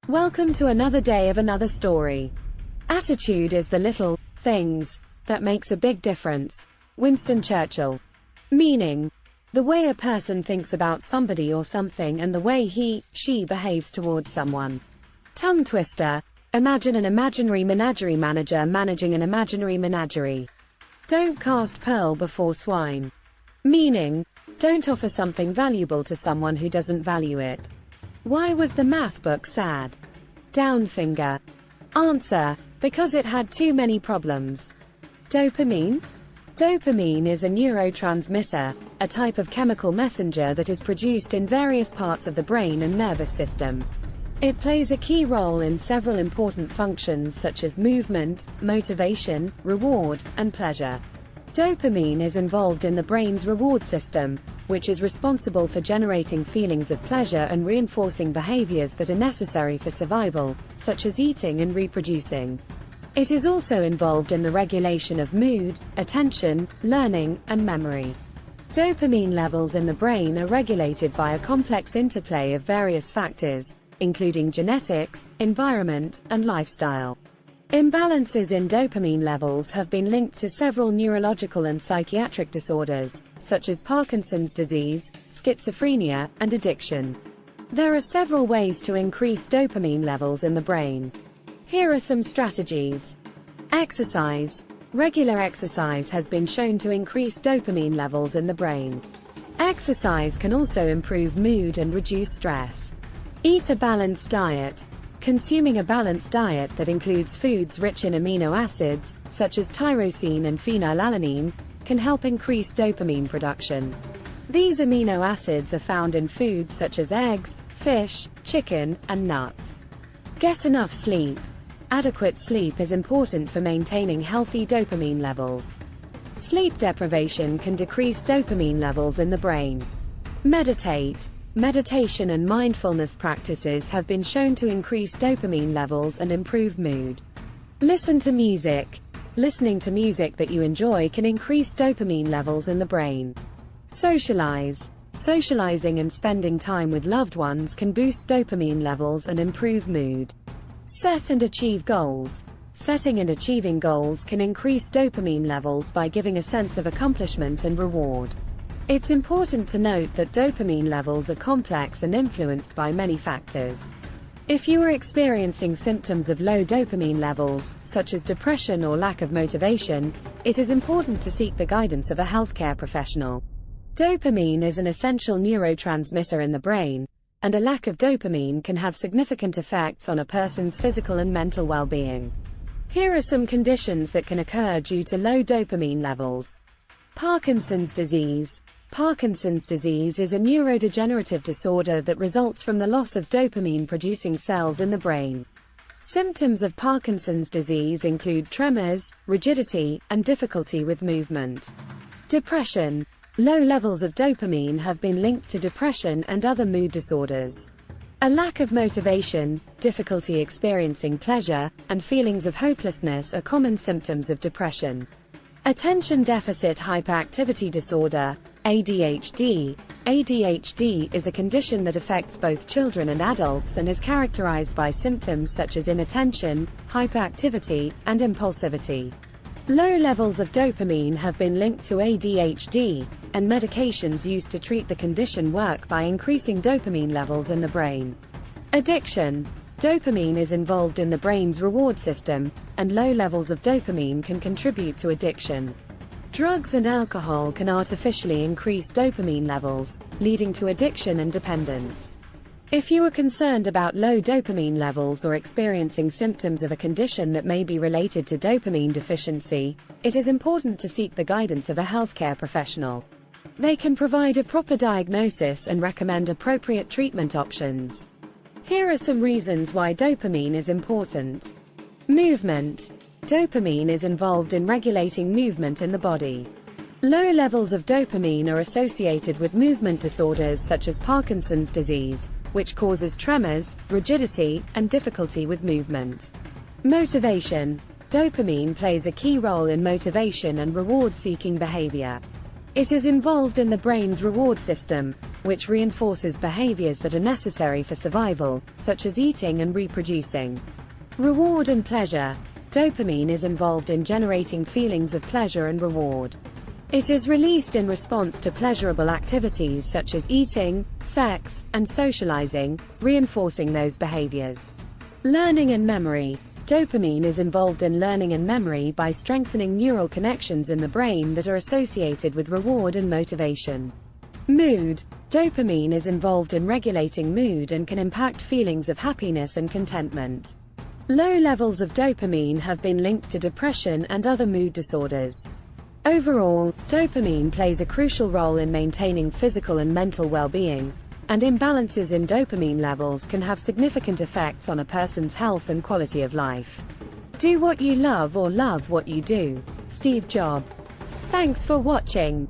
Welcome to another day of another story. Attitude is the little things that makes a big difference. Winston Churchill. Meaning, the way a person thinks about somebody or something and the way she behaves towards someone. Tongue twister. Imagine an imaginary menagerie manager managing an imaginary menagerie. Don't cast pearl before swine. Meaning, don't offer something valuable to someone who doesn't value it. Why was the math book sad? Down finger. Answer: because it had too many problems. Dopamine? Dopamine is a neurotransmitter, a type of chemical messenger that is produced in various parts of the brain and nervous system. It plays a key role in several important functions such as movement, motivation, reward, and pleasure. Dopamine is involved in the brain's reward system, which is responsible for generating feelings of pleasure and reinforcing behaviors that are necessary for survival, such as eating and reproducing. It is also involved in the regulation of mood, attention, learning, and memory. Dopamine levels in the brain are regulated by a complex interplay of various factors, including genetics, environment, and lifestyle. Imbalances in dopamine levels have been linked to several neurological and psychiatric disorders, such as Parkinson's disease, schizophrenia, and addiction. There are several ways to increase dopamine levels in the brain. Here are some strategies. Exercise. Regular exercise has been shown to increase dopamine levels in the brain. Exercise can also improve mood and reduce stress. Eat a balanced diet. Consuming a balanced diet that includes foods rich in amino acids, such as tyrosine and phenylalanine, can help increase dopamine production. These amino acids are found in foods such as eggs, fish, chicken, and nuts. Get enough sleep. Adequate sleep is important for maintaining healthy dopamine levels. Sleep deprivation can decrease dopamine levels in the brain. Meditate. Meditation and mindfulness practices have been shown to increase dopamine levels and improve mood. Listen to music. Listening to music that you enjoy can increase dopamine levels in the brain. Socialize. Socializing and spending time with loved ones can boost dopamine levels and improve mood. Set and achieve goals. Setting and achieving goals can increase dopamine levels by giving a sense of accomplishment and reward. It's important to note that dopamine levels are complex and influenced by many factors. If you are experiencing symptoms of low dopamine levels, such as depression or lack of motivation, it is important to seek the guidance of a healthcare professional. Dopamine is an essential neurotransmitter in the brain, and a lack of dopamine can have significant effects on a person's physical and mental well-being. Here are some conditions that can occur due to low dopamine levels. Parkinson's disease. Parkinson's disease is a neurodegenerative disorder that results from the loss of dopamine-producing cells in the brain. Symptoms of Parkinson's disease include tremors, rigidity, and difficulty with movement. Depression. Low levels of dopamine have been linked to depression and other mood disorders. A lack of motivation, difficulty experiencing pleasure, and feelings of hopelessness are common symptoms of depression. Attention deficit hyperactivity disorder, ADHD. ADHD is a condition that affects both children and adults and is characterized by symptoms such as inattention, hyperactivity, and impulsivity. Low levels of dopamine have been linked to ADHD, and medications used to treat the condition work by increasing dopamine levels in the brain. Addiction. Dopamine is involved in the brain's reward system, and low levels of dopamine can contribute to addiction. Drugs and alcohol can artificially increase dopamine levels, leading to addiction and dependence. If you are concerned about low dopamine levels or experiencing symptoms of a condition that may be related to dopamine deficiency, it is important to seek the guidance of a healthcare professional. They can provide a proper diagnosis and recommend appropriate treatment options. Here are some reasons why dopamine is important. Movement. Dopamine is involved in regulating movement in the body. Low levels of dopamine are associated with movement disorders such as Parkinson's disease, which causes tremors, rigidity, and difficulty with movement. Motivation. Dopamine plays a key role in motivation and reward-seeking behavior. It is involved in the brain's reward system, which reinforces behaviors that are necessary for survival, such as eating and reproducing. Reward and pleasure. Dopamine is involved in generating feelings of pleasure and reward. It is released in response to pleasurable activities such as eating, sex, and socializing, reinforcing those behaviors. Learning and memory. Dopamine is involved in learning and memory by strengthening neural connections in the brain that are associated with reward and motivation. Mood. Dopamine is involved in regulating mood and can impact feelings of happiness and contentment. Low levels of dopamine have been linked to depression and other mood disorders. Overall, dopamine plays a crucial role in maintaining physical and mental well-being, and imbalances in dopamine levels can have significant effects on a person's health and quality of life. Do what you love or love what you do. Steve Jobs. Thanks for watching.